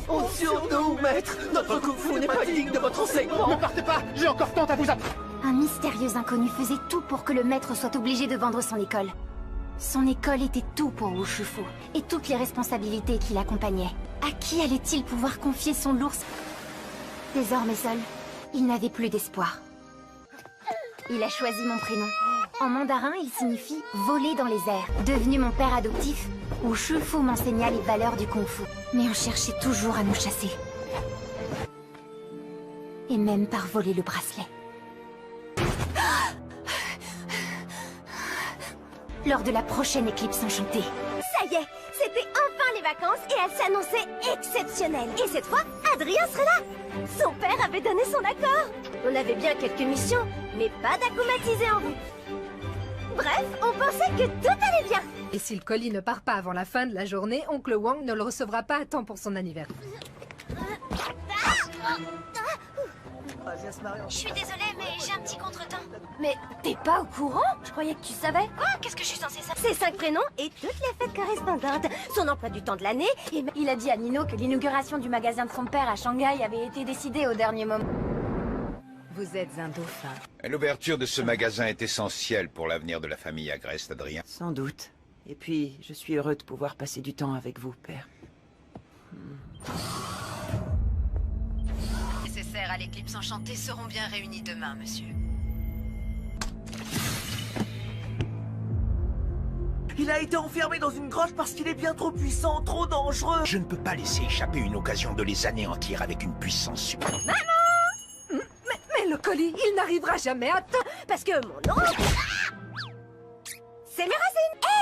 Honte sur nous, maître! Notre kung-fu n'est pas digne de votre enseignement! Ne partez pas! J'ai encore tant à vous apprendre! Un mystérieux inconnu faisait tout pour que le maître soit obligé de vendre son école. Son école était tout pour Wu Shifu, et toutes les responsabilités qui l'accompagnaient. À qui allait-il pouvoir confier son lourd... Désormais seul, il n'avait plus d'espoir. Il a choisi mon prénom. En mandarin, il signifie « voler dans les airs ». Devenu mon père adoptif, Wu Shifu m'enseigna les valeurs du kung-fu. Mais on cherchait toujours à nous chasser. Et même par voler le bracelet. Lors de la prochaine éclipse enchantée. Ça y est, c'était enfin les vacances et elles s'annonçaient exceptionnelles. Et cette fois, Adrien serait là. Son père avait donné son accord. On avait bien quelques missions, mais pas d'acclimatisés en route. Bref, on pensait que tout allait bien. Et si le colis ne part pas avant la fin de la journée, oncle Wang ne le recevra pas à temps pour son anniversaire. Je suis désolée, mais j'ai un petit contretemps. Mais t'es pas au courant? Je croyais que tu savais. Quoi? Qu'est-ce que je suis censée savoir? Ses 5 prénoms et toutes les fêtes correspondantes. Son emploi du temps de l'année et... Il a dit à Nino que l'inauguration du magasin de son père à Shanghai avait été décidée au dernier moment. Vous êtes un dauphin. L'ouverture de ce magasin est essentielle pour l'avenir de la famille Agreste, Adrien. Sans doute. Et puis, je suis heureux de pouvoir passer du temps avec vous, père. Nécessaires à l'éclipse enchantée seront bien réunis demain, monsieur. Il a été enfermé dans une grotte parce qu'il est bien trop puissant, trop dangereux. Je ne peux pas laisser échapper une occasion de les anéantir avec une puissance suprême. Mais le colis, il n'arrivera jamais à temps. Parce que mon oncle... C'est Mérosine.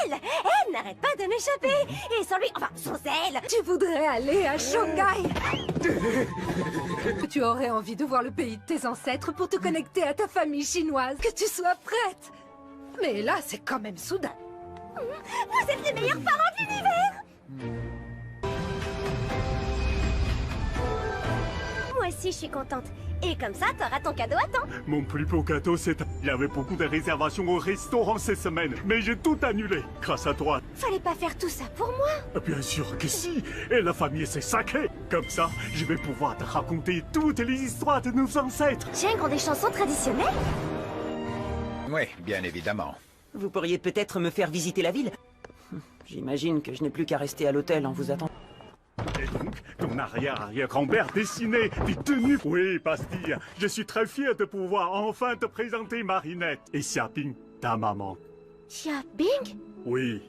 Elle n'arrête pas de m'échapper. Et sans lui, enfin, sans elle. Tu voudrais aller à Shanghai. Tu aurais envie de voir le pays de tes ancêtres pour te connecter à ta famille chinoise. Que tu sois prête. Mais là, c'est quand même soudain. Vous êtes les meilleurs parents de l'univers. Moi aussi, je suis contente. Et comme ça, t'auras ton cadeau à temps. Mon plus beau cadeau, c'est... Il y avait beaucoup de réservations au restaurant ces semaines, mais j'ai tout annulé, grâce à toi. Fallait pas faire tout ça pour moi. Bien sûr que si. Et la famille, c'est sacré. Comme ça, je vais pouvoir te raconter toutes les histoires de nos ancêtres. Gingre ont des chansons traditionnelles? Oui, bien évidemment. Vous pourriez peut-être me faire visiter la ville? J'imagine que je n'ai plus qu'à rester à l'hôtel en vous attendant. Et donc, ton arrière-arrière-grand-père dessinait des tenues. Oui, Pastille, je suis très fier de pouvoir enfin te présenter Marinette. Et Xiaoping, ta maman. Xiaoping? Oui.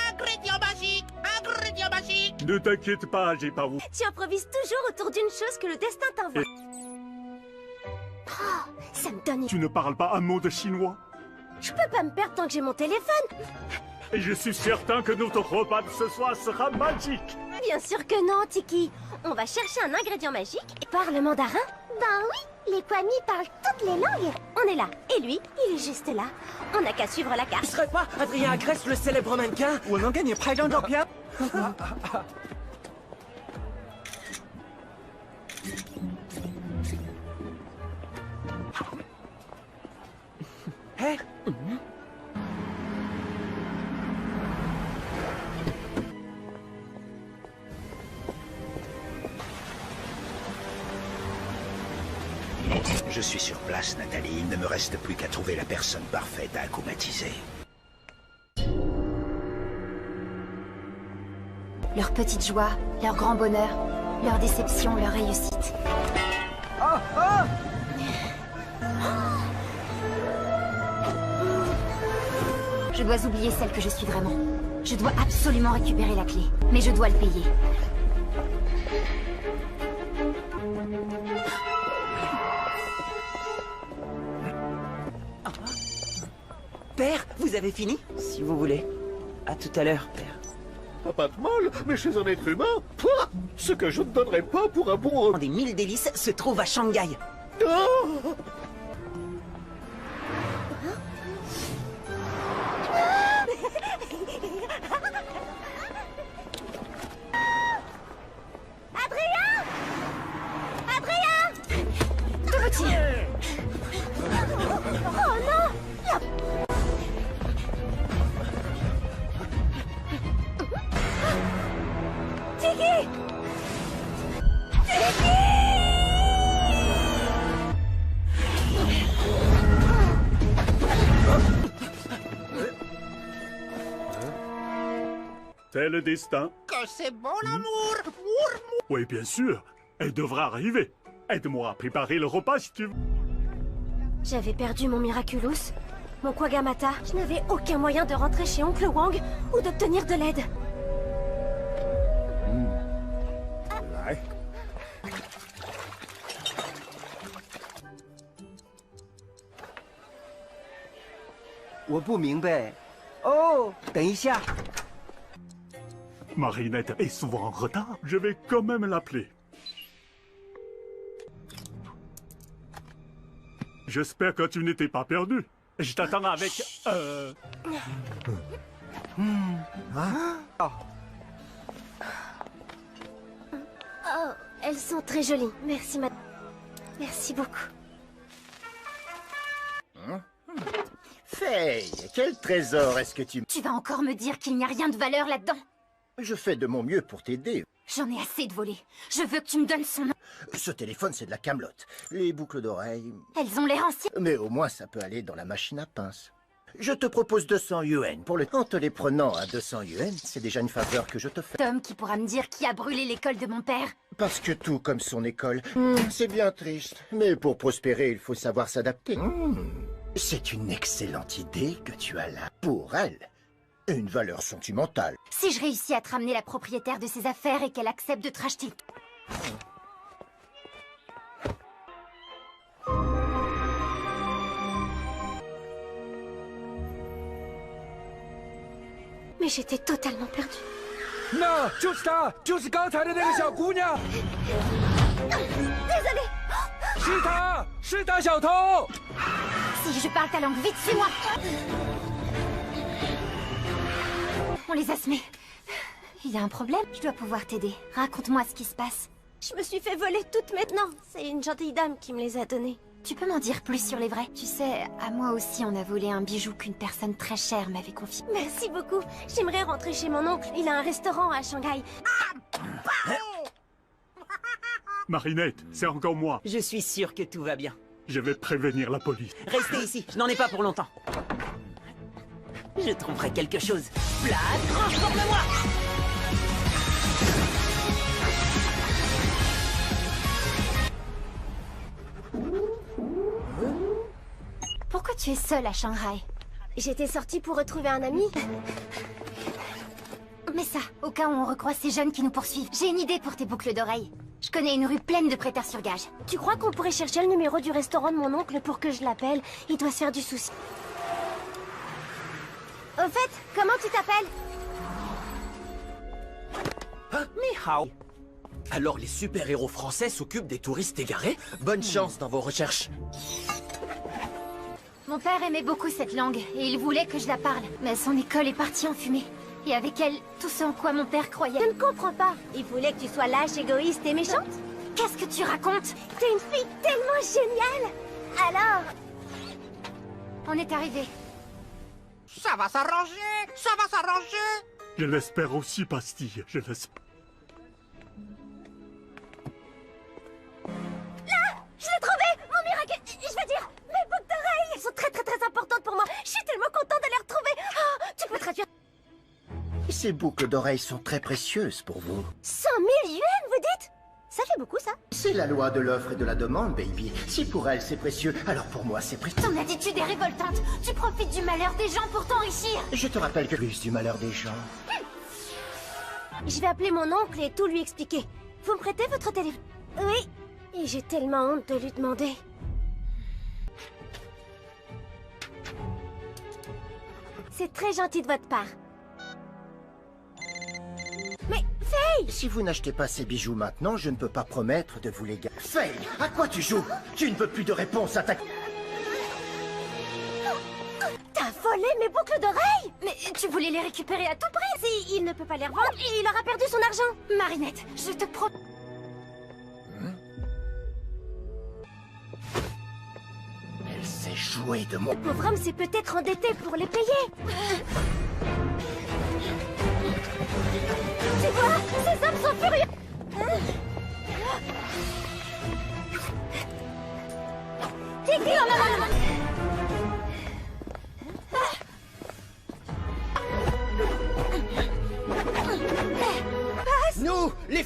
Ingrédient magique! Ingrédient magique! Ne t'inquiète pas, j'ai pas vous. Tu improvises toujours autour d'une chose que le destin t'envoie. Oh, ça me donne... Tu ne parles pas un mot de chinois? Je peux pas me perdre tant que j'ai mon téléphone. Et je suis certain que notre repas de ce soir sera magique. Bien sûr que non, Tiki. On va chercher un ingrédient magique et parle mandarin. Ben oui, les Kwami parlent toutes les langues. On est là, et lui, il est juste là. On n'a qu'à suivre la carte. Ce serait pas Adrien Agreste, le célèbre mannequin? Hé? Je suis sur place, Nathalie. Il ne me reste plus qu'à trouver la personne parfaite à akumatiser. Leur petite joie, leur grand bonheur, leur déception, leur réussite. Je dois oublier celle que je suis vraiment. Je dois absolument récupérer la clé, mais je dois le payer. Père, vous avez fini? Si vous voulez. À tout à l'heure, père. Pas de mal, mais chez un être humain, pouah, ce que je ne donnerais pas pour un bon... Des 1000 délices se trouve à Shanghai. Oh Adrien! Adrien! Dorothy! Oh non! C'est le destin. Que c'est bon l'amour. Oui, bien sûr. Elle devra arriver. Aide-moi à préparer le repas si tu veux. J'avais perdu mon Miraculous, mon Kwagamata. Je n'avais aucun moyen de rentrer chez Oncle Wang ou d'obtenir de l'aide. Ouais. 我不明白。哦，等一下。 Marinette est souvent en retard. Je vais quand même l'appeler. J'espère que tu n'étais pas perdu. Je t'attends avec... Oh, elles sont très jolies. Merci, madame. Merci beaucoup. Faye, quel trésor est-ce que tu... Tu vas encore me dire qu'il n'y a rien de valeur là-dedans? Je fais de mon mieux pour t'aider. J'en ai assez de voler. Je veux que tu me donnes son nom. Ce téléphone, c'est de la camelote. Les boucles d'oreilles... Elles ont l'air anciennes. Mais au moins, ça peut aller dans la machine à pince. Je te propose 200 yuan. Pour le... En te les prenant à 200 yuan, c'est déjà une faveur que je te fais. Tom qui pourra me dire qui a brûlé l'école de mon père. Parce que tout comme son école, c'est bien triste. Mais pour prospérer, il faut savoir s'adapter. C'est une excellente idée que tu as là. Pour elle, une valeur sentimentale. Si je réussis à te ramener la propriétaire de ses affaires et qu'elle accepte de te racheter. Mais j'étais totalement perdue. 那就是她，就是刚才的那个小姑娘。 Désolée. 是她，是大小偷。 Si je parle ta langue, vite, suis-moi. On les a semés. Il y a un problème? Je dois pouvoir t'aider. Raconte-moi ce qui se passe. Je me suis fait voler toutes maintenant. C'est une gentille dame qui me les a données. Tu peux m'en dire plus sur les vrais? Tu sais, à moi aussi on a volé un bijou qu'une personne très chère m'avait confié. Merci beaucoup. J'aimerais rentrer chez mon oncle. Il a un restaurant à Shanghai. Marinette, c'est encore moi. Je suis sûr que tout va bien. Je vais prévenir la police. Restez ici, je n'en ai pas pour longtemps. Je trouverai quelque chose. Flash, transforme-moi! Pourquoi tu es seule à Shanghai? J'étais sortie pour retrouver un ami. Mais ça, au cas où on recroise ces jeunes qui nous poursuivent. J'ai une idée pour tes boucles d'oreilles. Je connais une rue pleine de prêteurs sur gage. Tu crois qu'on pourrait chercher le numéro du restaurant de mon oncle pour que je l'appelle? Il doit se faire du souci. Au fait, comment tu t'appelles? Ni hao. Alors les super-héros français s'occupent des touristes égarés? Bonne chance dans vos recherches. Mon père aimait beaucoup cette langue et il voulait que je la parle. Mais son école est partie en fumée. Et avec elle, tout ce en quoi mon père croyait. Je ne comprends pas. Il voulait que tu sois lâche, égoïste et méchante? Qu'est-ce que tu racontes? T'es une fille tellement géniale. Alors... On est arrivé. Ça va s'arranger. Ça va s'arranger. Je l'espère aussi, Pastille. Je l'espère. Là, je l'ai trouvé. Mon miracle. Je veux dire, mes boucles d'oreilles. Elles sont très importantes pour moi. Je suis tellement contente de les retrouver. Oh, tu peux traduire? Ces boucles d'oreilles sont très précieuses pour vous. 100 000 yuan, vous dites? Ça fait beaucoup, ça. C'est la loi de l'offre et de la demande, baby. Si pour elle c'est précieux, alors pour moi c'est précieux. Ton attitude est révoltante. Tu profites du malheur des gens pour t'enrichir. Je te rappelle que plus du malheur des gens. Je vais appeler mon oncle et tout lui expliquer. Vous me prêtez votre téléphone? Oui. Et j'ai tellement honte de lui demander. C'est très gentil de votre part. Mais, Faye! Si vous n'achetez pas ces bijoux maintenant, je ne peux pas promettre de vous les garder. Faye, à quoi tu joues? Tu ne veux plus de réponse à ta... T'as volé mes boucles d'oreilles? Mais tu voulais les récupérer à tout prix. Si il ne peut pas les revendre, il aura perdu son argent. Marinette, je te promets... Elle s'est jouée de mon... Le pauvre homme s'est peut-être endetté pour les payer. Tu vois, ces hommes sont furieux. Kiki, non.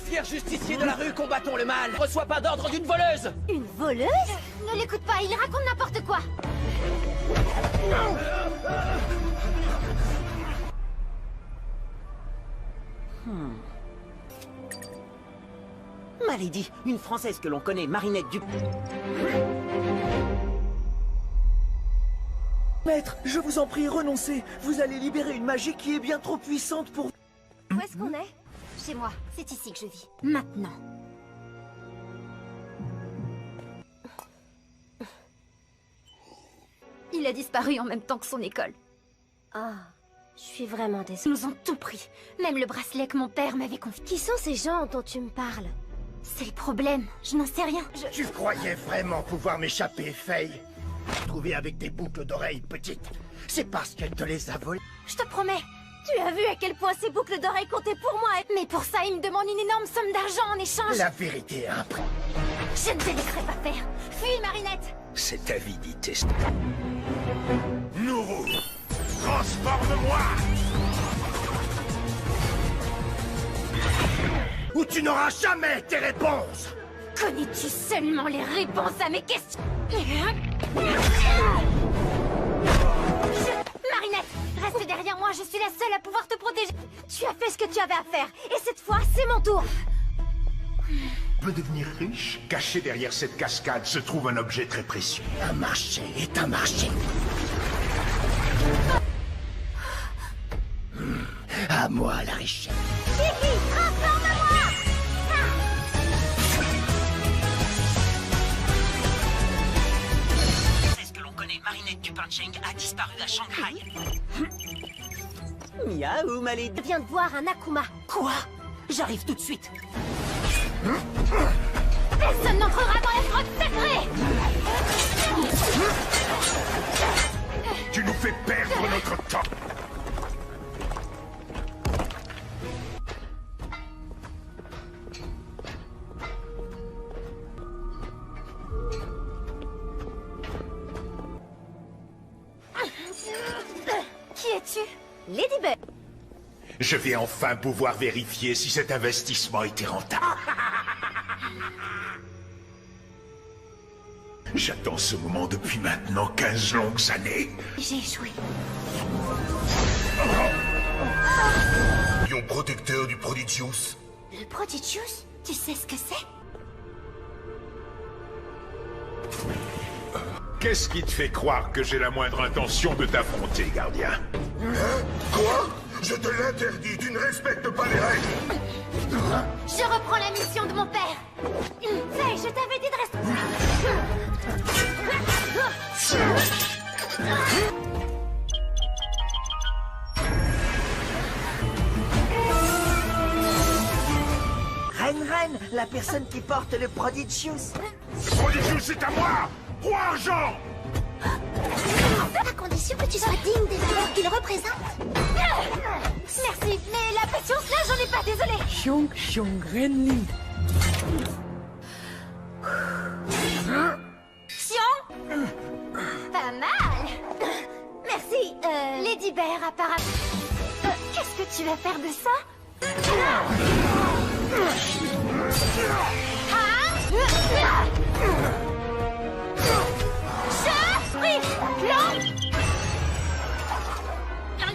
fiers justiciers de la rue, combattons le mal. Ne reçois pas d'ordre d'une voleuse. Une voleuse? Ne l'écoute pas, il raconte n'importe quoi. Malédit, une Française que l'on connaît, Marinette du... Maître, je vous en prie, renoncez. Vous allez libérer une magie qui est bien trop puissante pour... Où est-ce qu'on est? Chez moi, c'est ici que je vis. Maintenant. Il a disparu en même temps que son école. Ah, je suis vraiment désolée. Ils nous ont tout pris. Même le bracelet que mon père m'avait confié. Qui sont ces gens dont tu me parles? C'est le problème. Je n'en sais rien. Tu croyais vraiment pouvoir m'échapper, Faye? Trouver avec des boucles d'oreilles petites. C'est parce qu'elle te les a volées. Je te promets. Tu as vu à quel point ces boucles d'oreilles comptaient pour moi? Mais pour ça, il me demande une énorme somme d'argent en échange. La vérité a un prix. Je ne te laisserai pas faire. Fuis, Marinette. Cette avidité... Nourou, transforme-moi! Ou tu n'auras jamais tes réponses! Connais-tu seulement les réponses à mes questions? Marinette, reste derrière moi, je suis la seule à pouvoir te protéger. Tu as fait ce que tu avais à faire, et cette fois, c'est mon tour. Peut devenir riche? Caché derrière cette cascade se trouve un objet très précieux. Un marché est un marché. À moi la richesse. Kiki, transforme-moi! C'est ce que l'on connaît, Marinette du Pancheng a disparu à Shanghai. Miaou, Malédit. Je viens de voir un Akuma. Quoi? J'arrive tout de suite. Personne n'entrera dans la grotte sacrée! Tu nous fais perdre notre temps. Qui es-tu? Ladybug. Je vais enfin pouvoir vérifier si cet investissement était rentable. J'attends ce moment depuis maintenant 15 longues années. J'ai échoué. Lion protecteur du Prodigious. Le Prodigious? Tu sais ce que c'est? Qu'est-ce qui te fait croire que j'ai la moindre intention de t'affronter, gardien? Quoi? Je te l'interdis, tu ne respectes pas les règles. Je reprends la mission de mon père. Faye, je t'avais dit de rester... Reine, la personne qui porte le Prodigious. Prodigious, c'est à moi! Roi Argent! À condition que tu sois digne des valeurs qu'il représente. Merci, mais la patience là, j'en ai pas, désolée. Xiong Renli. Xion? Pas mal. Merci, Lady Bear, apparemment. Qu'est-ce que tu vas faire de ça?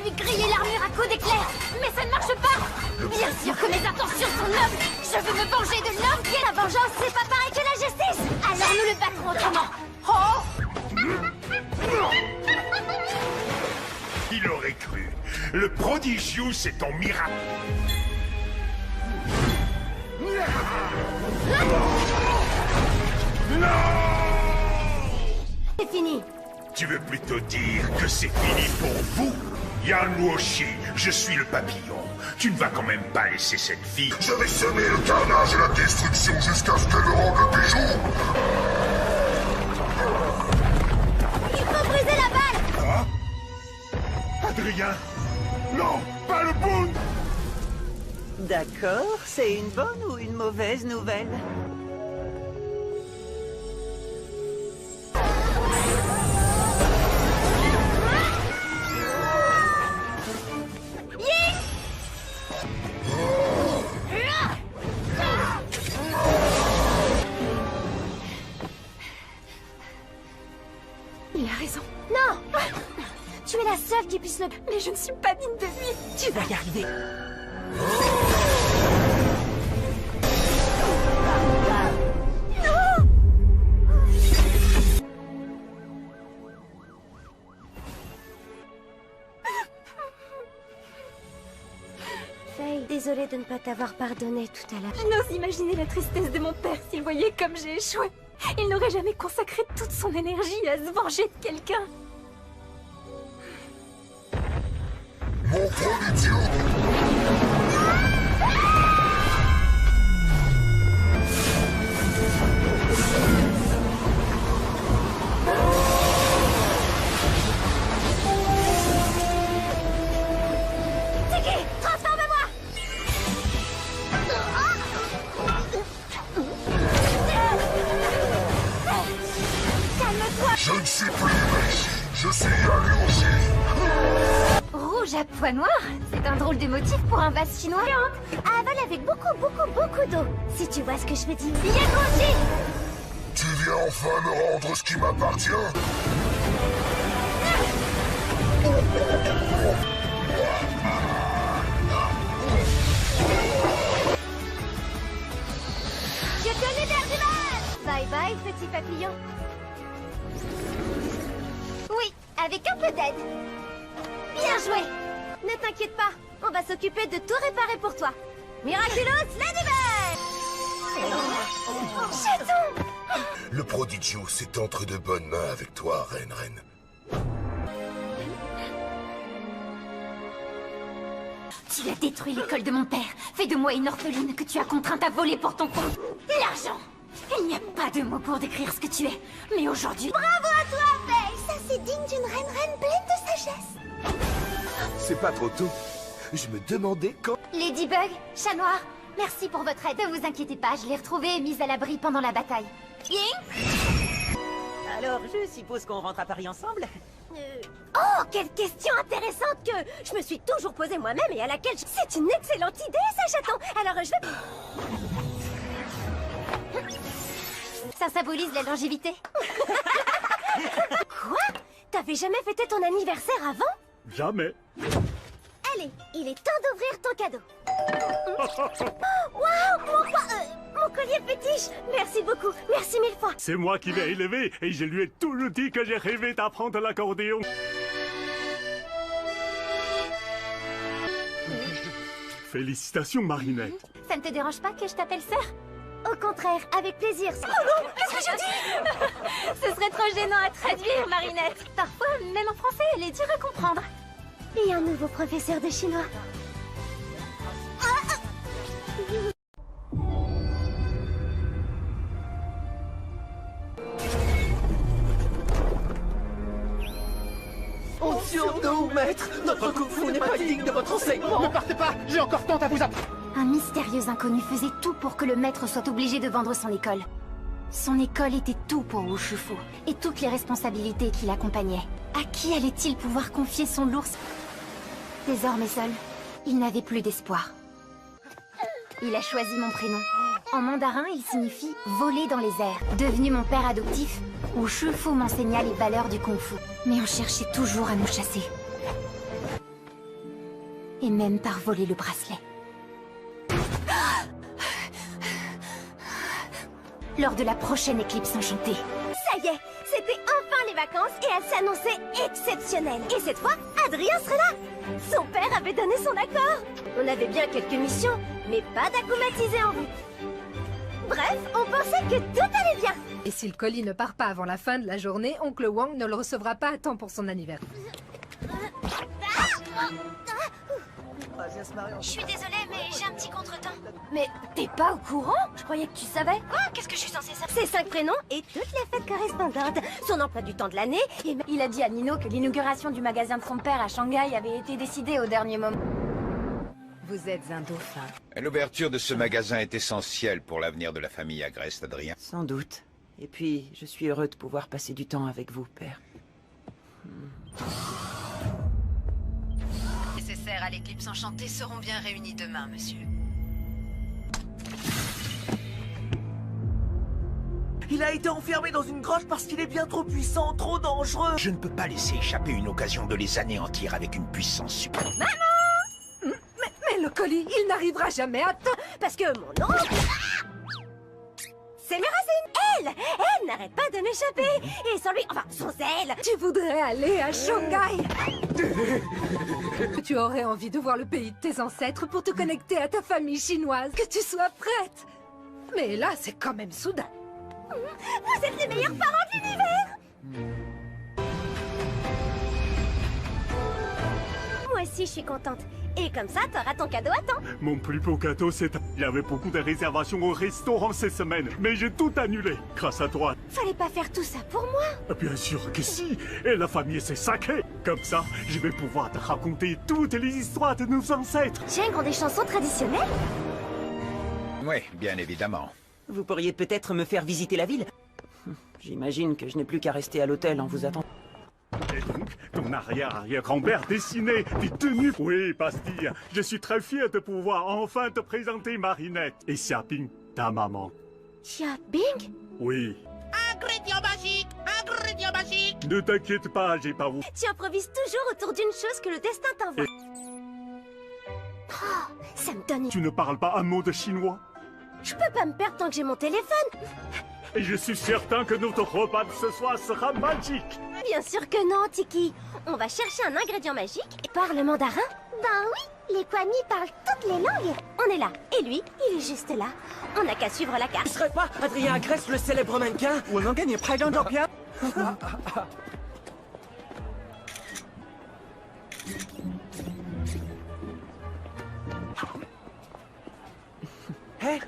Lui griller l'armure à coups d'éclair. Mais ça ne marche pas. Bien sûr que mes intentions sont nobles. Je veux me venger de l'homme qui est la vengeance. C'est pas pareil que la justice. Alors nous le battrons autrement. Il aurait cru. Le Prodigious est ton miracle. Non! C'est fini. Tu veux plutôt dire que c'est fini pour vous? Yan Wuoshi, je suis le papillon. Tu ne vas quand même pas laisser cette fille. Je vais semer le carnage et la destruction jusqu'à ce qu'elle rende le bijou. Il faut briser la balle. Quoi? Adrien? Non, pas le boon! D'accord, c'est une bonne ou une mauvaise nouvelle? Tu es la seule qui puisse le... Mais je ne suis pas digne de lui. Tu vas y arriver. Faye, désolée de ne pas t'avoir pardonné tout à l'heure. Je n'ose imaginer la tristesse de mon père s'il voyait comme j'ai échoué. Il n'aurait jamais consacré toute son énergie à se venger de quelqu'un. Mon prodigieux! Tiki, transforme-moi! Calme-toi! Je ne suis plus Meiji, je suis Yanushi! Rouge à pois noirs? C'est un drôle de motif pour un vase chinois. Avale avec beaucoup d'eau. Si tu vois ce que je veux dire. Yanushi! Tu viens enfin me rendre ce qui m'appartient? Je te libère du mal! Bye bye, petit papillon. Oui, avec un peu d'aide. Bien joué! Ne t'inquiète pas, on va s'occuper de tout réparer pour toi. Miraculous Ladybug! Chaton! Le Prodigio, c'est entre de bonnes mains avec toi, Reine. Tu as détruit l'école de mon père. Fais de moi une orpheline que tu as contrainte à voler pour ton compte. L'argent! Il n'y a pas de mots pour décrire ce que tu es. Mais aujourd'hui... Bravo à toi, Faye! Ça, c'est digne d'une reine pleine de sagesse. C'est pas trop tôt. Je me demandais quand... Ladybug, chat noir, merci pour votre aide. Ne vous inquiétez pas, je l'ai retrouvé et mise à l'abri pendant la bataille. Alors, je suppose qu'on rentre à Paris ensemble? Oh, quelle question intéressante que je me suis toujours posée moi-même et à laquelle C'est une excellente idée, ça, chaton. Alors, je vais... Ça symbolise la longévité. Quoi? T'avais jamais fêté ton anniversaire avant? Jamais. Allez, il est temps d'ouvrir ton cadeau. Waouh, mon collier fétiche. Merci beaucoup, merci mille fois. C'est moi qui l'ai élevé et je lui ai toujours dit que j'ai rêvé d'apprendre l'accordéon. Félicitations, Marinette. Ça ne te dérange pas que je t'appelle sœur? Au contraire, avec plaisir. Oh non, qu'est-ce que je dis? Ce serait trop gênant à traduire, Marinette. Parfois, même en français, elle est dure à comprendre. Et un nouveau professeur de chinois. Honte sur nous, maître! Notre kung-fu n'est pas digne de votre enseignement! Ne partez pas! J'ai encore tant à vous apprendre! Un mystérieux inconnu faisait tout pour que le maître soit obligé de vendre son école. Son école était tout pour Wu Shifu, et toutes les responsabilités qui l'accompagnaient. À qui allait-il pouvoir confier son lourd... Désormais seul, il n'avait plus d'espoir. Il a choisi mon prénom. En mandarin, il signifie « voler dans les airs ». Devenu mon père adoptif, Wu Shifu m'enseigna les valeurs du kung-fu. Mais on cherchait toujours à nous chasser. Et même par voler le bracelet. Lors de la prochaine éclipse enchantée. Ça y est, c'était enfin les vacances et elles s'annonçaient exceptionnelles. Et cette fois, Adrien serait là. Son père avait donné son accord. On avait bien quelques missions, mais pas d'acclimatisés en vue. Bref, on pensait que tout allait bien. Et si le colis ne part pas avant la fin de la journée, oncle Wang ne le recevra pas à temps pour son anniversaire. Je suis désolée, mais j'ai un petit contretemps. Mais t'es pas au courant? Je croyais que tu savais. Quoi? Qu'est-ce que je suis censée savoir? Ses 5 prénoms et toutes les fêtes correspondantes. Son emploi du temps de l'année et... Il a dit à Nino que l'inauguration du magasin de son père à Shanghai avait été décidée au dernier moment. Vous êtes un dauphin. L'ouverture de ce magasin est essentielle pour l'avenir de la famille Agreste, Adrien. Sans doute. Et puis, je suis heureux de pouvoir passer du temps avec vous, père. Les nécessaires à l'éclipse enchantée seront bien réunis demain, monsieur. Il a été enfermé dans une grotte parce qu'il est bien trop puissant, trop dangereux. Je ne peux pas laisser échapper une occasion de les anéantir avec une puissance suprême. Mais le colis, il n'arrivera jamais à temps. Parce que mon oncle... C'est Mérasine. Elle n'arrête pas de m'échapper. Et sans lui, enfin, sans elle. Tu voudrais aller à Shanghai. Tu aurais envie de voir le pays de tes ancêtres pour te connecter à ta famille chinoise. Que tu sois prête. Mais là, c'est quand même soudain. Vous êtes les meilleurs parents de l'univers. Moi aussi, je suis contente. Et comme ça, t'auras ton cadeau à temps. Mon plus beau cadeau, c'est... Il y avait beaucoup de réservations au restaurant ces semaines, mais j'ai tout annulé, grâce à toi. Fallait pas faire tout ça pour moi. Bien sûr que si. Et la famille s'est sacrée. Comme ça, je vais pouvoir te raconter toutes les histoires de nos ancêtres. Tiens, des chansons traditionnelles? Oui, bien évidemment. Vous pourriez peut-être me faire visiter la ville? J'imagine que je n'ai plus qu'à rester à l'hôtel en vous attendant. Et donc, ton arrière-arrière-grand-père dessinait des tenues. Oui, Pastille, je suis très fier de pouvoir enfin te présenter Marinette. Et Xiaoping, ta maman. Xiaoping? Oui. Ingrédient magique! Ingrédient magique! Ne t'inquiète pas, j'ai pas vous. Tu improvises toujours autour d'une chose que le destin t'envoie. Oh, ça me donne... Tu ne parles pas un mot de chinois? Je peux pas me perdre tant que j'ai mon téléphone. Et je suis certain que notre repas de ce soir sera magique. Bien sûr que non, Tiki. On va chercher un ingrédient magique et parle mandarin. Ben oui, les Kwami parlent toutes les langues. On est là. Et lui, il est juste là. On n'a qu'à suivre la carte. Tu serais pas Adrien Agreste, le célèbre mannequin? Hé?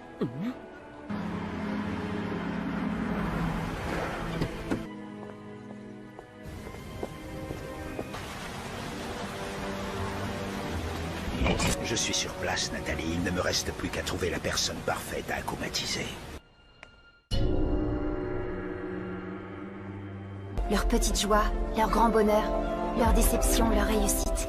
Je suis sur place, Nathalie. Il ne me reste plus qu'à trouver la personne parfaite à acclimatiser. Leur petite joie, leur grand bonheur, leur déception, leur réussite.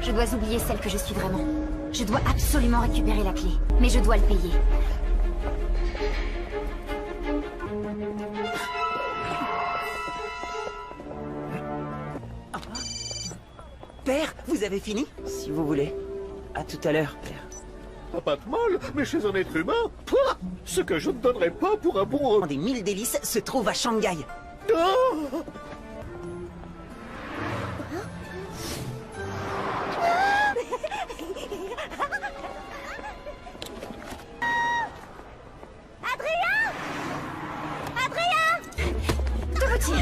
Je dois oublier celle que je suis vraiment. Je dois absolument récupérer la clé, mais je dois le payer. Père, vous avez fini? Si vous voulez. À tout à l'heure, père. Pas de mal, mais chez un être humain, pouah, ce que je ne donnerais pas pour un bon... Des 1000 délices se trouve à Shanghai. Oh Adrien! Adrien! Dorothy!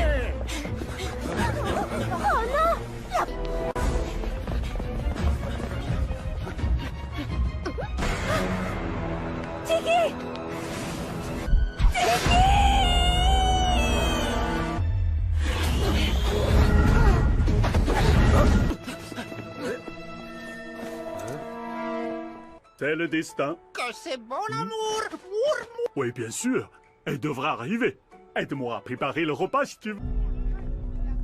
Oh non! Tiki! C'est le destin. Que c'est bon l'amour! Oui, bien sûr. Elle devra arriver. Aide-moi à préparer le repas si tu veux.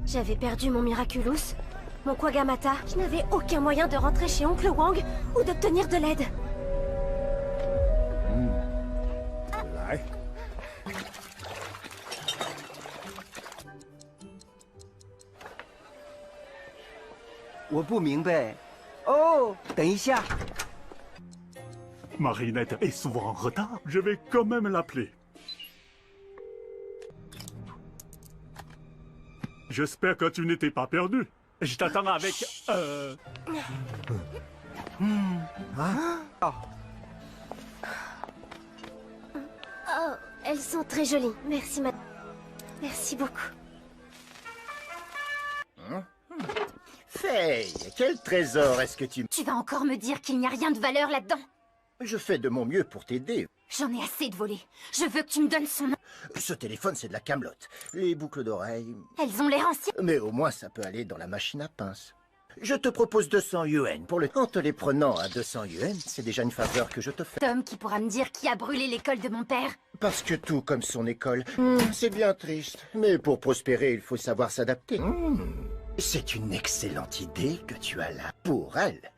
J'avais perdu mon Miraculous, mon Kwagamata. Je n'avais aucun moyen de rentrer chez Oncle Wang ou d'obtenir de l'aide. Oh, 等一下。 Marinette est souvent en retard. Je vais quand même l'appeler. J'espère que tu n'étais pas perdu. Je t'attends avec... Oh, elles sont très jolies. Merci, madame. Merci beaucoup. Faye, quel trésor est-ce que tu... Tu vas encore me dire qu'il n'y a rien de valeur là-dedans? Je fais de mon mieux pour t'aider. J'en ai assez de voler. Je veux que tu me donnes son nom. Ce téléphone, c'est de la camelote. Les boucles d'oreilles... Elles ont l'air anciennes. Mais au moins, ça peut aller dans la machine à pince. Je te propose 200 yuan pour le... En te les prenant à 200 yuan, c'est déjà une faveur que je te fais. Tom qui pourra me dire qui a brûlé l'école de mon père. Parce que tout comme son école, c'est bien triste. Mais pour prospérer, il faut savoir s'adapter. C'est une excellente idée que tu as là pour elle.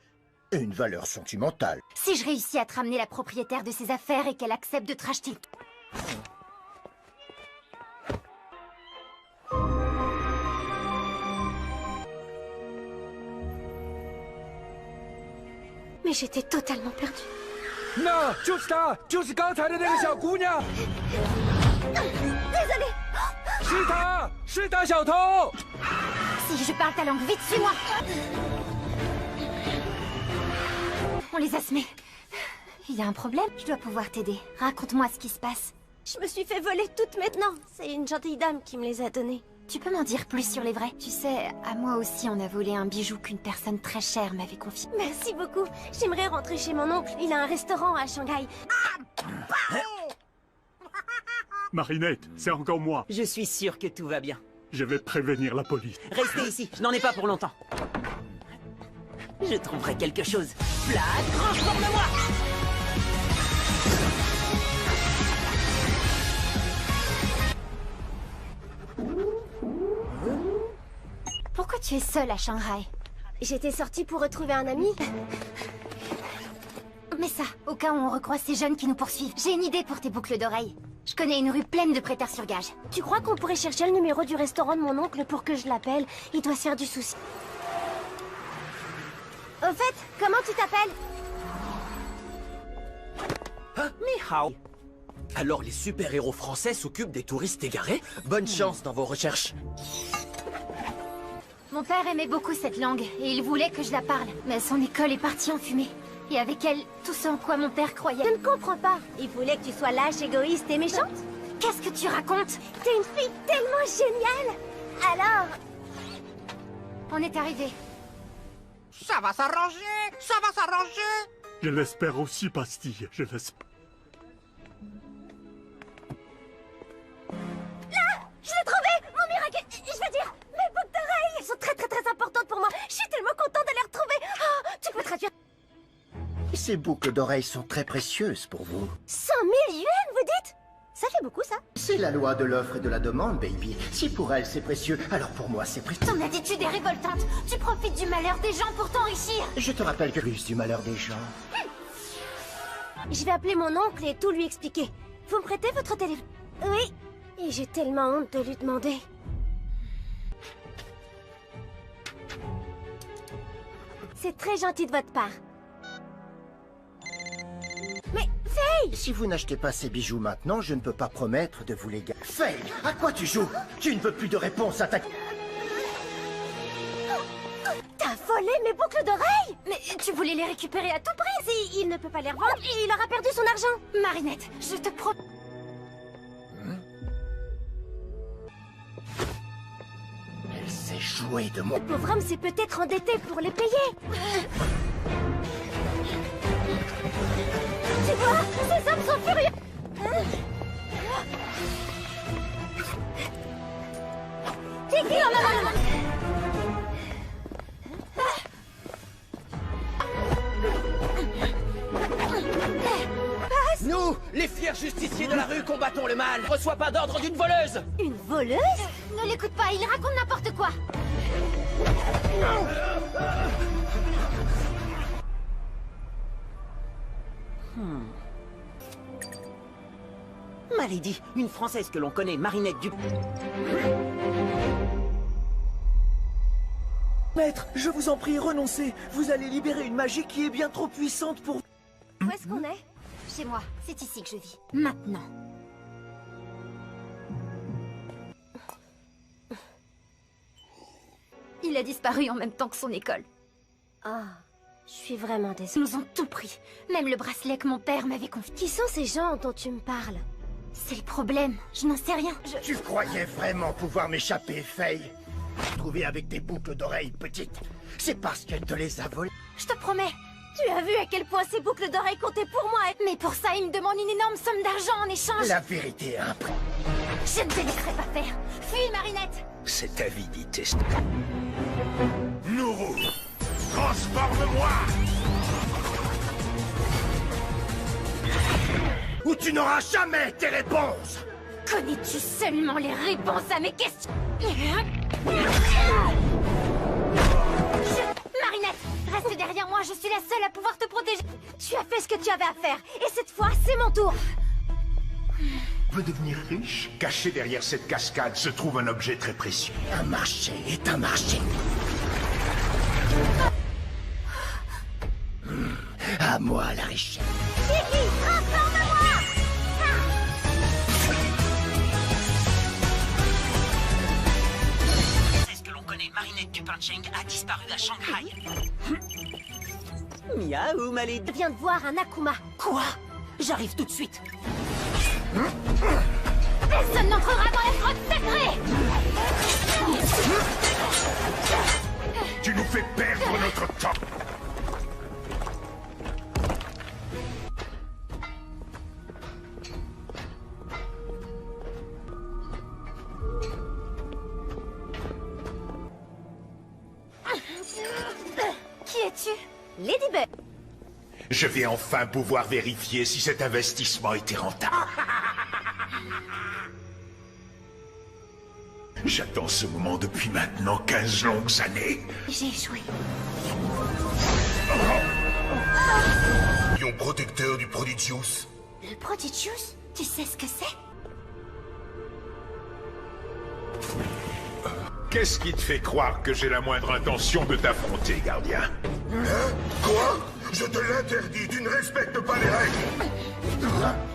Une valeur sentimentale. Si je réussis à te ramener la propriétaire de ses affaires et qu'elle accepte de te racheter... Mais j'étais totalement perdue. 那就是她，就是刚才的那个小姑娘。 Désolée. 是她，是大小偷。 Si je parle ta langue, vite, suis-moi. On les a semés. Il y a un problème? Je dois pouvoir t'aider. Raconte-moi ce qui se passe. Je me suis fait voler toutes maintenant. C'est une gentille dame qui me les a données. Tu peux m'en dire plus sur les vrais? Tu sais, à moi aussi on a volé un bijou qu'une personne très chère m'avait confié. Merci beaucoup. J'aimerais rentrer chez mon oncle. Il a un restaurant à Shanghai. Marinette, c'est encore moi. Je suis sûr que tout va bien. Je vais prévenir la police. Restez ici, je n'en ai pas pour longtemps. Je trouverai quelque chose. Flash, transforme-moi! Pourquoi tu es seule à Shanghai? J'étais sortie pour retrouver un ami. Mais ça, au cas où on recroise ces jeunes qui nous poursuivent, j'ai une idée pour tes boucles d'oreilles. Je connais une rue pleine de prêteurs sur gage. Tu crois qu'on pourrait chercher le numéro du restaurant de mon oncle pour que je l'appelle? Il doit se faire du souci. Au fait, comment tu t'appelles? Mihao. Alors les super-héros français s'occupent des touristes égarés? Bonne chance dans vos recherches. Mon père aimait beaucoup cette langue et il voulait que je la parle. Mais son école est partie en fumée. Et avec elle, tout ce en quoi mon père croyait. Je ne comprends pas. Il voulait que tu sois lâche, égoïste et méchante? Qu'est-ce que tu racontes? T'es une fille tellement géniale. Alors... On est arrivé. Ça va s'arranger. Ça va s'arranger. Je l'espère aussi, Pastille. Je l'espère. Là! Je l'ai trouvé! Mon miracle... Je veux dire, mes boucles d'oreilles! Elles sont très importantes pour moi. Je suis tellement contente de les retrouver. Oh, tu peux traduire... Ces boucles d'oreilles sont très précieuses pour vous. 100 000 yuans, vous dites? Ça fait beaucoup, ça. C'est la loi de l'offre et de la demande, baby. Si pour elle c'est précieux, alors pour moi c'est précieux. Ton attitude est révoltante. Tu profites du malheur des gens pour t'enrichir. Je te rappelle que plus du malheur des gens. Je vais appeler mon oncle et tout lui expliquer. Vous me prêtez votre téléphone? Oui. Et j'ai tellement honte de lui demander. C'est très gentil de votre part. Mais, Faye! Si vous n'achetez pas ces bijoux maintenant, je ne peux pas promettre de vous les garder. Faye, à quoi tu joues? Tu ne veux plus de réponse à ta... T'as volé mes boucles d'oreilles? Mais tu voulais les récupérer à tout prix. Si, il ne peut pas les revendre et il aura perdu son argent. Marinette, je te promets... Elle s'est jouée de mon... Le pauvre homme s'est peut-être endetté pour les payer. Tu vois, ces hommes sont furieux. Tiki, non. Nous, les fiers justiciers de la rue, combattons le mal. Ne reçois pas d'ordre d'une voleuse. Une voleuse? Ne l'écoute pas, il raconte n'importe quoi. Malédit, une Française que l'on connaît, Marinette du... Maître, je vous en prie, renoncez. Vous allez libérer une magie qui est bien trop puissante pour... Où est-ce qu'on est? Chez moi, c'est ici que je vis. Maintenant. Il a disparu en même temps que son école. Ah, je suis vraiment désolée. Ils nous ont tout pris. Même le bracelet que mon père m'avait confié. Qui sont ces gens dont tu me parles? C'est le problème. Je n'en sais rien. Tu croyais vraiment pouvoir m'échapper, Faye? Trouver avec tes boucles d'oreilles, petite. C'est parce qu'elle te les a volées. Je te promets. Tu as vu à quel point ces boucles d'oreilles comptaient pour moi. Mais pour ça, il me demande une énorme somme d'argent en échange. La vérité est un prix. Je ne te laisserai pas faire. Fuis, Marinette. Cette avidité... Nouveau, transforme-moi! Ou tu n'auras jamais tes réponses! Connais-tu seulement les réponses à mes questions? Marinette, Reste derrière moi, je suis la seule à pouvoir te protéger. Tu as fait ce que tu avais à faire, et cette fois, c'est mon tour. Veut devenir riche? Caché derrière cette cascade se trouve un objet très précieux. Un marché est un marché. À moi la richesse. Kiki, transforme-moi! C'est ce que l'on connaît, Marinette Dupancheng a disparu à Shanghai. Miaou, Malid. Je viens de voir un Akuma. Quoi? J'arrive tout de suite. Personne n'entrera dans la grotte sacrée! Tu nous fais perdre notre temps. Qui es-tu? Ladybug. Je vais enfin pouvoir vérifier si cet investissement était rentable. J'attends ce moment depuis maintenant 15 longues années. J'ai échoué. Lion protecteur du Prodigious. Le Prodigious? Tu sais ce que c'est? Qu'est-ce qui te fait croire que j'ai la moindre intention de t'affronter, gardien? Hein? Quoi? Je te l'interdis, tu ne respectes pas les règles.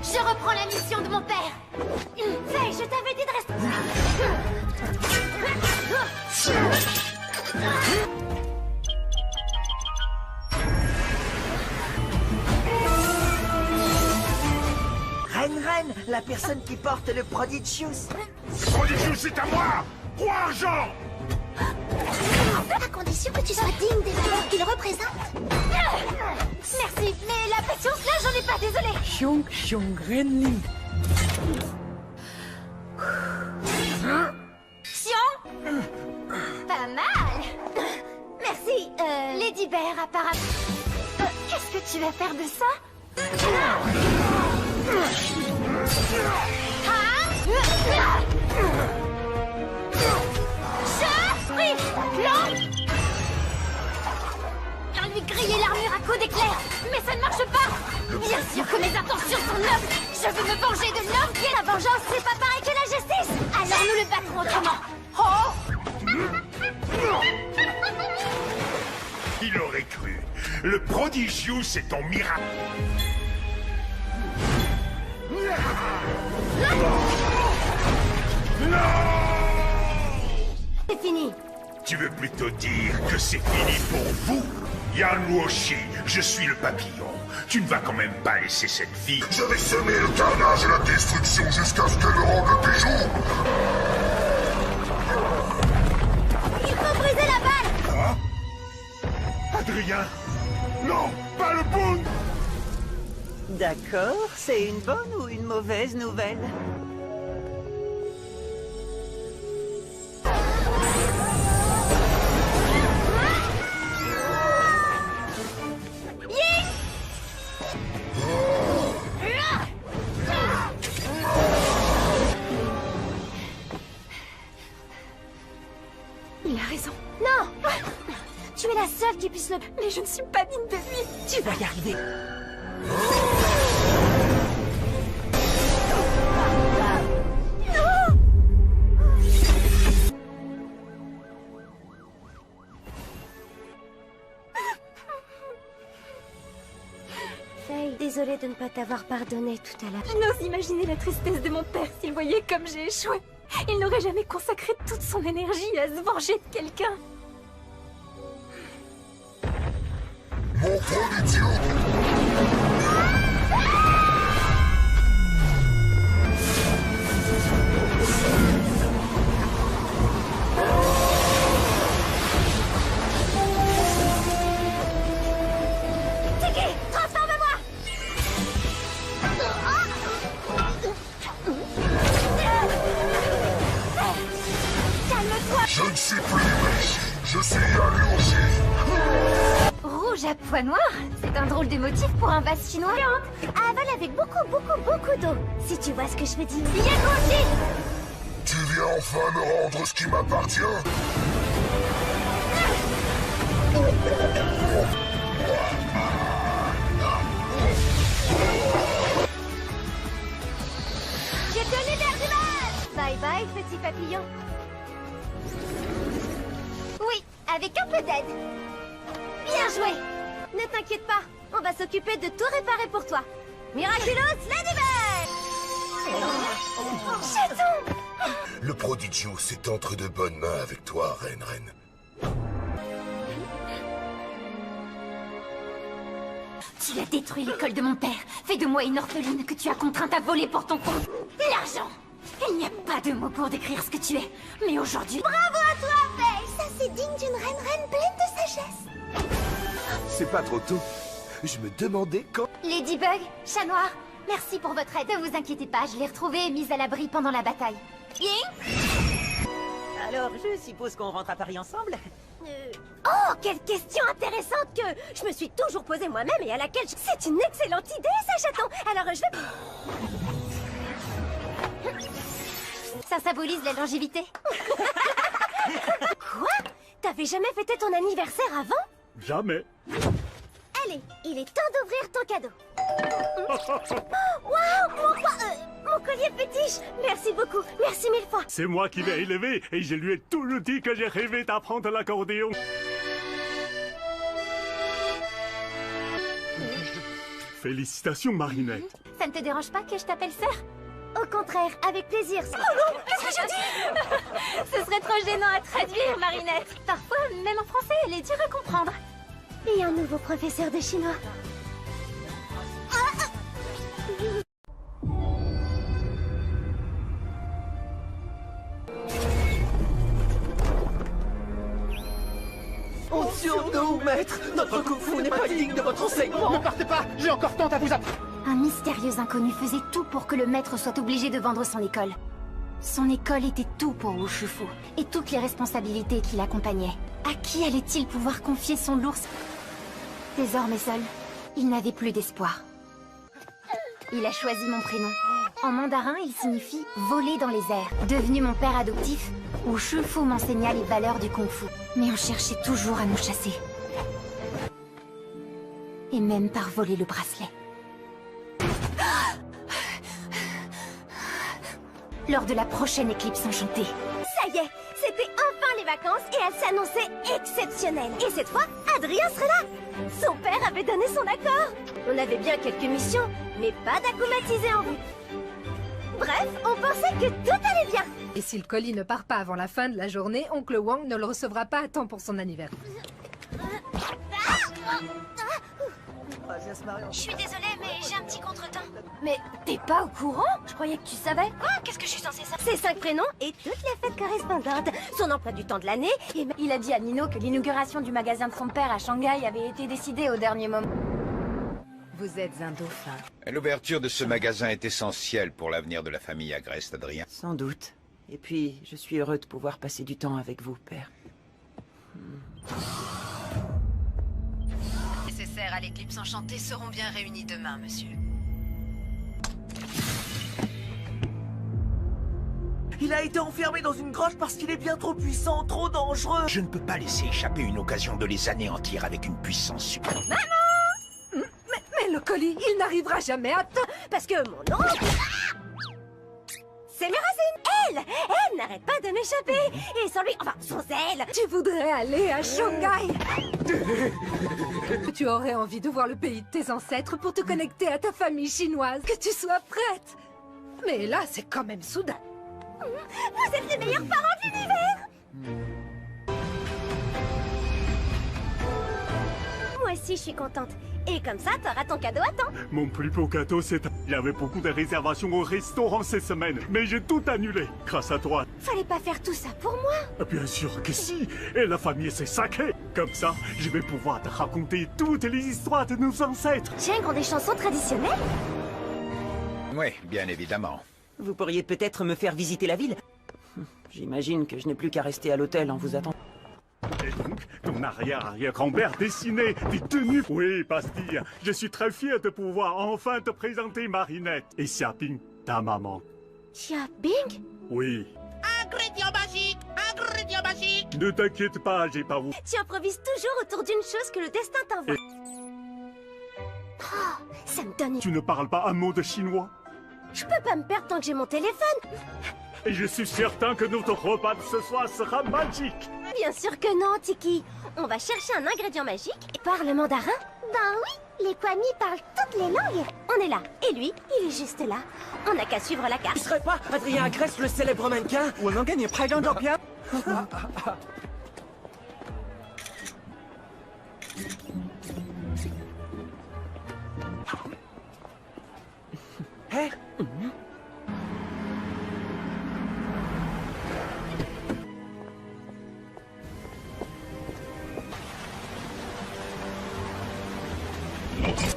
Je reprends la mission de mon père. Faye, je t'avais dit de rester... Ren, la personne qui porte le Prodigious. Prodigious, c'est à moi! Roi Argent! À condition que tu sois digne des valeurs qu'il représente. Merci, mais la patience là, j'en ai pas, désolé. Xiong Xiong Renli. Xion? Pas mal. Merci, Lady Bear, apparemment. Qu'est-ce que tu vas faire de ça? Viens lui griller l'armure à coups d'éclair. Mais ça ne marche pas. Bien sûr que mes intentions sont nobles. Je veux me venger de l'homme qui est la vengeance. C'est pas pareil que la justice. Alors nous le battrons autrement. Oh! Il aurait cru. Le Prodigious, c'est ton miracle. C'est fini. Tu veux plutôt dire que c'est fini pour vous? Yan Wuoshi, je suis le papillon. Tu ne vas quand même pas laisser cette fille. Je vais semer le carnage et la destruction jusqu'à ce qu'elle rende le bijou. Il faut briser la balle. Quoi? Adrien? Non, pas le boom! D'accord, c'est une bonne ou une mauvaise nouvelle? Il a raison. Non! Tu es la seule qui puisse le... Mais je ne suis pas digne de lui. Tu vas y arriver. Non! Faye, désolée de ne pas t'avoir pardonné tout à l'heure. Je n'ose imaginer la tristesse de mon père s'il voyait comme j'ai échoué. Il n'aurait jamais consacré toute son énergie à se venger de quelqu'un. Mon Prodigious! Tiki, transforme-moi! Calme-toi! Je ne suis plus riche, je suis Yan Wuoshi. Rouge à pois noirs? C'est un drôle de motif pour un vase chinois. Avale avec beaucoup d'eau. Si tu vois ce que je veux dire. Yan Wuoshi! Tu viens enfin me rendre ce qui m'appartient? Je te libère du mal! Bye bye, petit papillon. Oui, avec un peu d'aide. Bien joué! Ne t'inquiète pas, on va s'occuper de tout réparer pour toi. Miraculous Ladybug! Chaton! Le Prodigio s'est entre de bonnes mains avec toi, Reine. Tu as détruit l'école de mon père. Fais de moi une orpheline que tu as contrainte à voler pour ton compte. L'argent! Il n'y a pas de mots pour décrire ce que tu es. Mais aujourd'hui... Bravo à toi, Faye! Ça, c'est digne d'une reine pleine de sagesse. C'est pas trop tôt. Je me demandais quand... Ladybug, Chat Noir, merci pour votre aide. Ne vous inquiétez pas, je l'ai retrouvé et mise à l'abri pendant la bataille. Alors, je suppose qu'on rentre à Paris ensemble? Oh, quelle question intéressante que je me suis toujours posée moi-même et à laquelle c'est une excellente idée, ça, chaton. Alors, je vais... Ça symbolise la longévité. Quoi? T'avais jamais fêté ton anniversaire avant? Jamais. Allez, il est temps d'ouvrir ton cadeau. Waouh, mon collier fétiche. Merci beaucoup, merci mille fois. C'est moi qui l'ai élevé et je lui ai toujours dit que j'ai rêvé d'apprendre l'accordéon. Félicitations, Marinette. Ça ne te dérange pas que je t'appelle sœur? Au contraire, avec plaisir. Oh non, qu'est-ce que je dis? Ce serait trop gênant à traduire, Marinette. Parfois, même en français, elle est dure à comprendre. Et un nouveau professeur de chinois. Honte sur nous, maître! Notre kung fu n'est pas digne de votre enseignement! Ne partez pas! J'ai encore tant à vous apprendre! Un mystérieux inconnu faisait tout pour que le maître soit obligé de vendre son école. Son école était tout pour Wu Shifu, et toutes les responsabilités qui l'accompagnaient. À qui allait-il pouvoir confier son lourd... Désormais seul, il n'avait plus d'espoir. Il a choisi mon prénom. En mandarin, il signifie « voler dans les airs ». Devenu mon père adoptif, Wu Shifu m'enseigna les valeurs du kung-fu. Mais on cherchait toujours à nous chasser. Et même par voler le bracelet. Lors de la prochaine éclipse enchantée. Ça y est, c'était enfin les vacances et elles s'annonçaient exceptionnelles. Et cette fois, Adrien serait là. Son père avait donné son accord. On avait bien quelques missions, mais pas d'acclimatisés en vue. Bref, on pensait que tout allait bien. Et si le colis ne part pas avant la fin de la journée, oncle Wang ne le recevra pas à temps pour son anniversaire. Je suis désolée, mais j'ai un petit contretemps. Mais t'es pas au courant? Je croyais que tu savais. Quoi? Qu'est-ce que je suis censée savoir? Ses 5 prénoms et toutes les fêtes correspondantes. Son emploi du temps de l'année et... Il a dit à Nino que l'inauguration du magasin de son père à Shanghai avait été décidée au dernier moment. Vous êtes un dauphin. L'ouverture de ce magasin est essentielle pour l'avenir de la famille Agreste, Adrien. Sans doute. Et puis, je suis heureux de pouvoir passer du temps avec vous, père. Les nécessaires à l'éclipse enchantée seront bien réunis demain, monsieur. Il a été enfermé dans une grotte parce qu'il est bien trop puissant, trop dangereux. Je ne peux pas laisser échapper une occasion de les anéantir avec une puissance suprême. Mais le colis, il n'arrivera jamais à temps. Parce que mon oncle... C'est Murasine. Elle n'arrête pas de m'échapper. Et sans lui, enfin, sans elle. Tu voudrais aller à Shanghai. Tu aurais envie de voir le pays de tes ancêtres pour te connecter à ta famille chinoise. Que tu sois prête. Mais là, c'est quand même soudain. Vous êtes les meilleurs parents de l'univers. Moi aussi, je suis contente. Et comme ça, t'auras ton cadeau à temps. Mon plus beau cadeau, c'est... Il y avait beaucoup de réservations au restaurant cette semaine, mais j'ai tout annulé, grâce à toi. Fallait pas faire tout ça pour moi. Bien sûr que si. Et la famille, c'est sacré. Comme ça, je vais pouvoir te raconter toutes les histoires de nos ancêtres. Tiens, ont des chansons traditionnelles? Oui, bien évidemment. Vous pourriez peut-être me faire visiter la ville? J'imagine que je n'ai plus qu'à rester à l'hôtel en vous attendant. Et donc, ton arrière-arrière-grand-père dessinait des tenues. Oui, Pastille, je suis très fier de pouvoir enfin te présenter Marinette et Xiaoping, ta maman. Xiaoping? Oui. Ingrédient magique! Ingrédient radio magique. Ne t'inquiète pas, j'ai pas vous. Tu improvises toujours autour d'une chose que le destin t'envoie. Oh, ça me donne... Tu ne parles pas un mot de chinois? Je peux pas me perdre tant que j'ai mon téléphone. Et je suis certain que notre repas de ce soir sera magique. Bien sûr que non, Tiki. On va chercher un ingrédient magique et parle mandarin. Ben oui, les Kwami parlent toutes les langues. On est là, et lui, il est juste là. On n'a qu'à suivre la carte. Tu serais pas Adrien Agreste, le célèbre mannequin? Hé?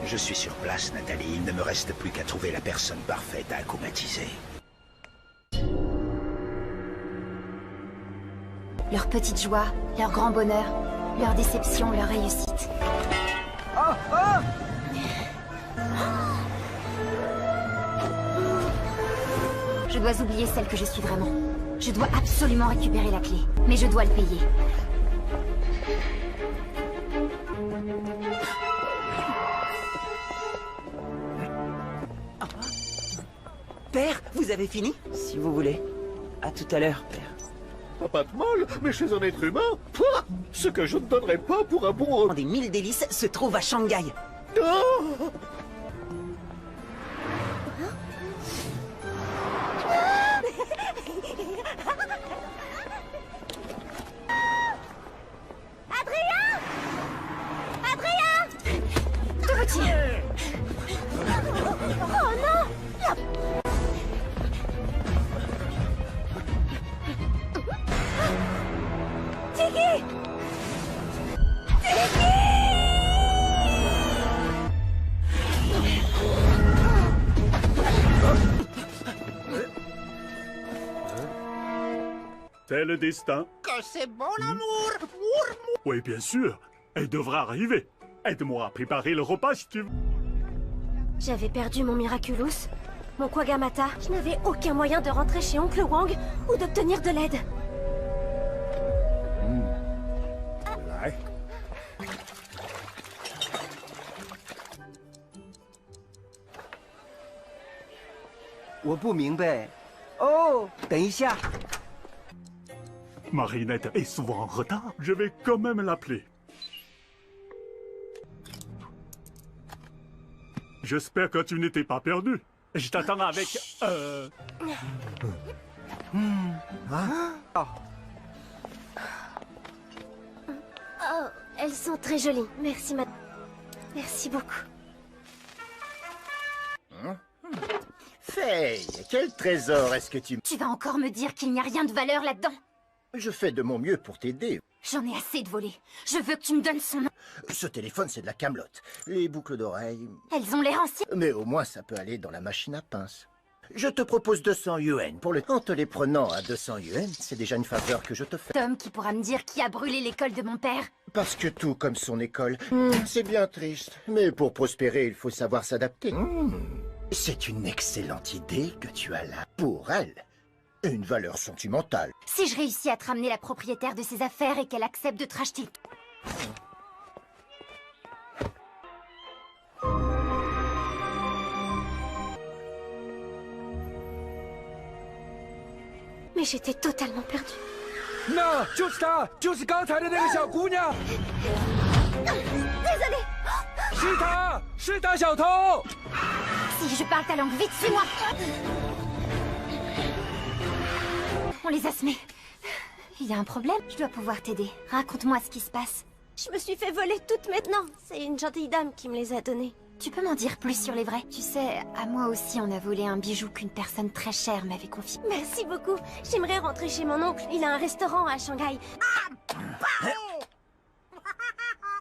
Je suis sur place, Nathalie. Il ne me reste plus qu'à trouver la personne parfaite à acclimatiser. Leur petite joie, leur grand bonheur, leur déception, leur réussite. Je dois oublier celle que je suis vraiment. Je dois absolument récupérer la clé, mais je dois le payer. Père, vous avez fini? Si vous voulez. À tout à l'heure, père. Pas de mal, mais chez un être humain, pouah, ce que je ne donnerais pas pour un bon... Des 1000 délices se trouve à Shanghai. Oh Adrien! Adrien! D'où vas-tu? Oh non! Tiki! Tiki! C'est le destin. Que c'est bon l'amour. Oui, bien sûr. Elle devra arriver. Aide-moi à préparer le repas si tu veux. J'avais perdu mon Miraculous, mon Kwagamata. Je n'avais aucun moyen de rentrer chez Oncle Wang ou d'obtenir de l'aide. Oh, 等一下。 Marinette est souvent en retard. Je vais quand même l'appeler. J'espère que tu n'étais pas perdu. Je t'attends avec... Oh, elles sont très jolies. Merci, Merci beaucoup. Faye, quel trésor est-ce que tu... Tu vas encore me dire qu'il n'y a rien de valeur là-dedans? Je fais de mon mieux pour t'aider. J'en ai assez de voler. Je veux que tu me donnes son nom. Ce téléphone, c'est de la camelote. Les boucles d'oreilles... Elles ont l'air anciennes. Mais au moins, ça peut aller dans la machine à pince. Je te propose 200 yuan pour le... En te les prenant à 200 yuan, c'est déjà une faveur que je te fais. Tom qui pourra me dire qui a brûlé l'école de mon père. Parce que tout comme son école, c'est bien triste. Mais pour prospérer, il faut savoir s'adapter. C'est une excellente idée que tu as là pour elle. Une valeur sentimentale. Si je réussis à te ramener la propriétaire de ses affaires et qu'elle accepte de te racheter... Mais j'étais totalement perdue. 那就是她，就是刚才的那个小姑娘。 Désolée. 是她，是她，小偷。 Si je parle ta langue, vite, suis-moi. On les a semés. Il y a un problème? Je dois pouvoir t'aider. Raconte-moi ce qui se passe. Je me suis fait voler toutes maintenant. C'est une gentille dame qui me les a données. Tu peux m'en dire plus sur les vrais? Tu sais, à moi aussi on a volé un bijou qu'une personne très chère m'avait confié. Merci beaucoup. J'aimerais rentrer chez mon oncle. Il a un restaurant à Shanghai.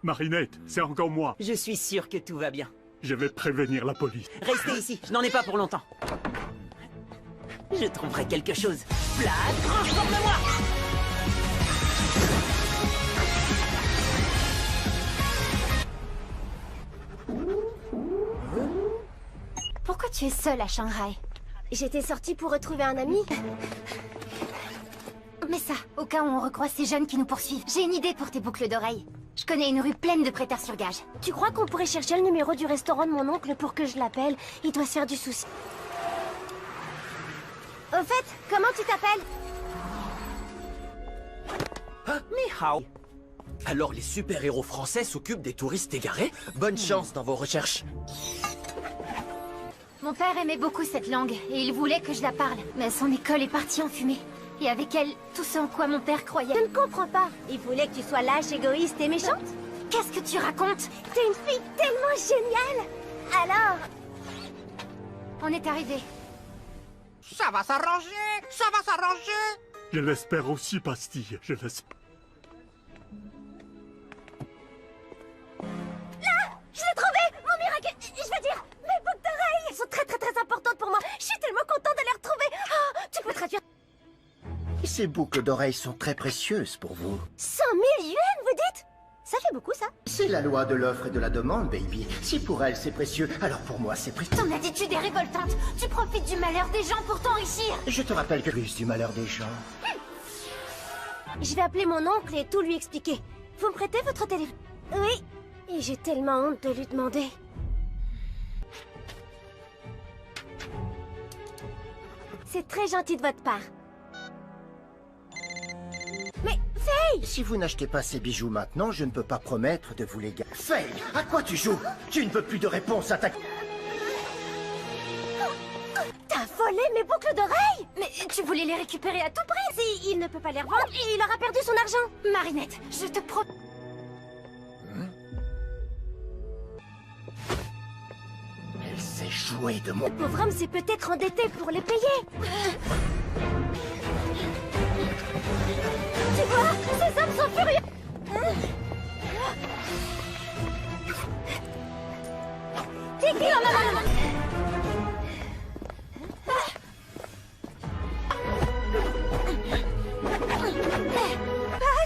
Marinette, c'est encore moi. Je suis sûr que tout va bien. Je vais prévenir la police. Restez ici, je n'en ai pas pour longtemps. Je trouverai quelque chose. Flash, transforme-moi! Pourquoi tu es seule à Shanghai? J'étais sortie pour retrouver un ami. Mais ça, au cas où on recroise ces jeunes qui nous poursuivent, j'ai une idée pour tes boucles d'oreilles. Je connais une rue pleine de prêteurs sur gage. Tu crois qu'on pourrait chercher le numéro du restaurant de mon oncle pour que je l'appelle? Il doit se faire du souci. Au fait, comment tu t'appelles? Ni hao. Alors les super-héros français s'occupent des touristes égarés? Bonne chance dans vos recherches. Mon père aimait beaucoup cette langue, et il voulait que je la parle. Mais son école est partie en fumée. Et avec elle, tout ce en quoi mon père croyait. Je ne comprends pas. Il voulait que tu sois lâche, égoïste et méchante? Qu'est-ce que tu racontes? T'es une fille tellement géniale. Alors? On est arrivé. Ça va s'arranger. Ça va s'arranger. Je l'espère aussi, Pastille. Je l'espère. Là! Je l'ai trouvé! Mon miracle! Je veux dire, mes boucles d'oreilles! Elles sont très importantes pour moi. Je suis tellement contente de les retrouver. Oh, tu peux traduire? Ces boucles d'oreilles sont très précieuses pour vous. 100 000 yuans, vous dites? Ça fait beaucoup, ça. C'est la loi de l'offre et de la demande, baby. Si pour elle c'est précieux, alors pour moi c'est précieux. Ton attitude est révoltante. Tu profites du malheur des gens pour t'enrichir. Je te rappelle que plus du malheur des gens. Je vais appeler mon oncle et tout lui expliquer. Vous me prêtez votre téléphone? Oui. Et j'ai tellement honte de lui demander. C'est très gentil de votre part. Mais, Faye! Si vous n'achetez pas ces bijoux maintenant, je ne peux pas promettre de vous les garder. Faye, à quoi tu joues? Tu ne veux plus de réponse à ta... T'as volé mes boucles d'oreilles? Mais tu voulais les récupérer à tout prix. Si il ne peut pas les revendre, il aura perdu son argent. Marinette, je te promets... Elle s'est jouée de mon... Le pauvre homme s'est peut-être endetté pour les payer. Tu vois, ces hommes sont furieux. Tiki,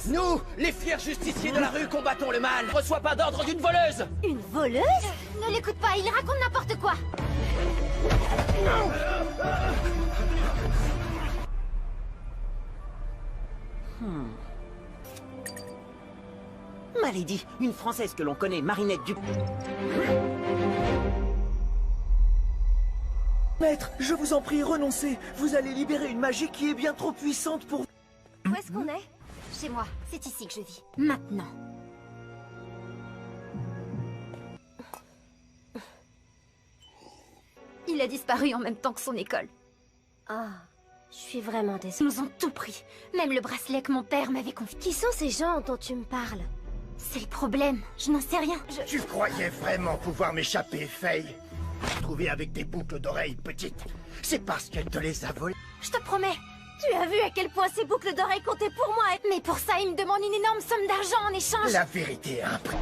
Nous, les fiers justiciers de la rue, combattons le mal. Ne reçois pas d'ordre d'une voleuse. Une voleuse? Ne l'écoute pas, il raconte n'importe quoi. Malady, une Française que l'on connaît, Marinette Dupont. Maître, je vous en prie, renoncez. Vous allez libérer une magie qui est bien trop puissante pour... Où est-ce qu'on est? Chez moi, c'est ici que je vis. Maintenant. Il a disparu en même temps que son école. Ah, je suis vraiment désolée. Ils nous ont tout pris. Même le bracelet que mon père m'avait confié. Qui sont ces gens dont tu me parles? C'est le problème. Je n'en sais rien. Tu croyais vraiment pouvoir m'échapper, Faye? Trouver avec des boucles d'oreilles petites. C'est parce qu'elle te les a volées. Je te promets. Tu as vu à quel point ces boucles d'oreilles comptaient pour moi? Mais pour ça, il me demande une énorme somme d'argent en échange. La vérité a un prix.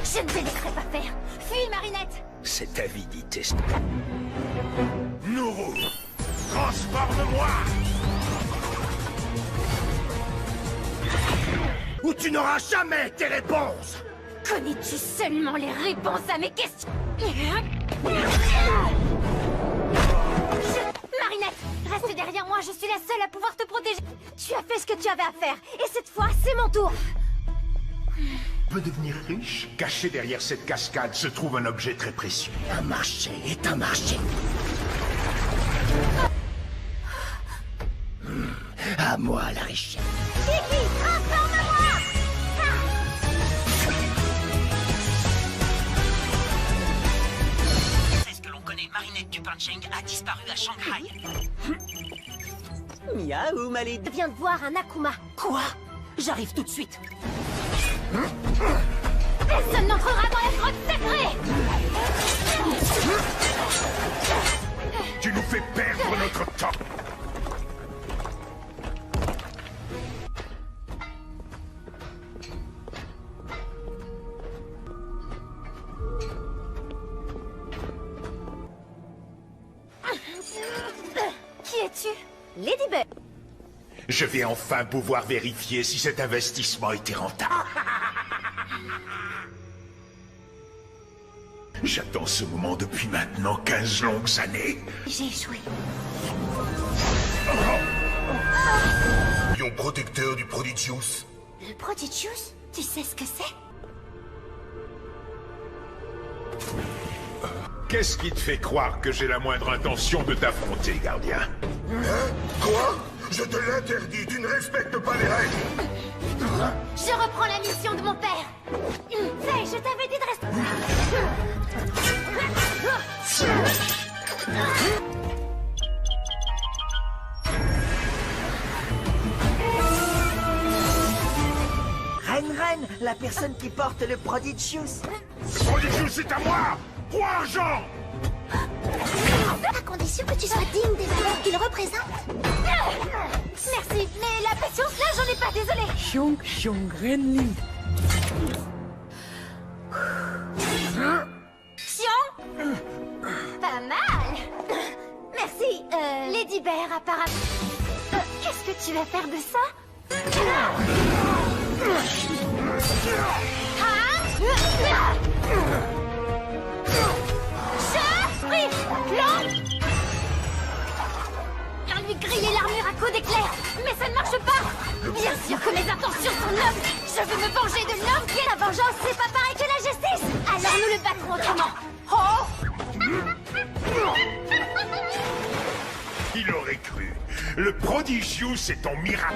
Je ne te laisserai pas faire. Fuis, Marinette. Cette avidité... Nouveau, transforme-moi! Ou tu n'auras jamais tes réponses! Connais-tu seulement les réponses à mes questions? Marinette, reste derrière moi, je suis la seule à pouvoir te protéger. Tu as fait ce que tu avais à faire, et cette fois, c'est mon tour. Peut devenir riche? Caché derrière cette cascade se trouve un objet très précieux. Un marché est un marché. À moi la richesse. Kiki, transforme-moi! C'est ce que l'on connaît, Marinette Dupancheng a disparu à Shanghai. Miaou, Malady. Je viens de voir un Akuma. Quoi? J'arrive tout de suite. Personne n'entrera dans la grotte sacrée! Tu nous fais perdre notre temps. Qui es-tu? Ladybug. Je vais enfin pouvoir vérifier si cet investissement était rentable. J'attends ce moment depuis maintenant 15 longues années. J'ai échoué. Yo mon protecteur du Prodigious. Le Prodigious? Tu sais ce que c'est? Qu'est-ce qui te fait croire que j'ai la moindre intention de t'affronter, gardien? Hein? Quoi? Je te l'interdis, tu ne respectes pas les règles. Je reprends la mission de mon père. Fais, je t'avais dit de rester... Ren, la personne qui porte le Prodigious. Prodigious, c'est à moi! Roi Argent! À condition que tu sois digne des valeurs qu'il représente. Merci, mais la patience là, j'en ai pas, désolé. Xiong Renling. Xiong? Pas mal. Merci, Lady Bear, apparemment. Qu'est-ce que tu vas faire de ça? Lui griller l'armure à coups d'éclair, mais ça ne marche pas. Bien sûr que mes intentions sont nobles. Je veux me venger de l'homme qui est la vengeance. C'est pas pareil que la justice. Alors nous le battrons autrement. Oh! Il aurait cru. Le Prodigious est ton miracle.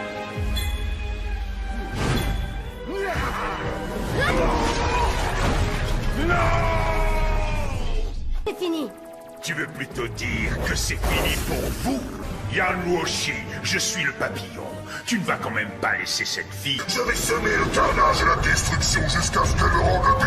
Non! C'est fini. Tu veux plutôt dire que c'est fini pour vous? Yan Luoshi, je suis le papillon. Tu ne vas quand même pas laisser cette fille. Je vais semer le carnage et la destruction jusqu'à ce qu'elle rende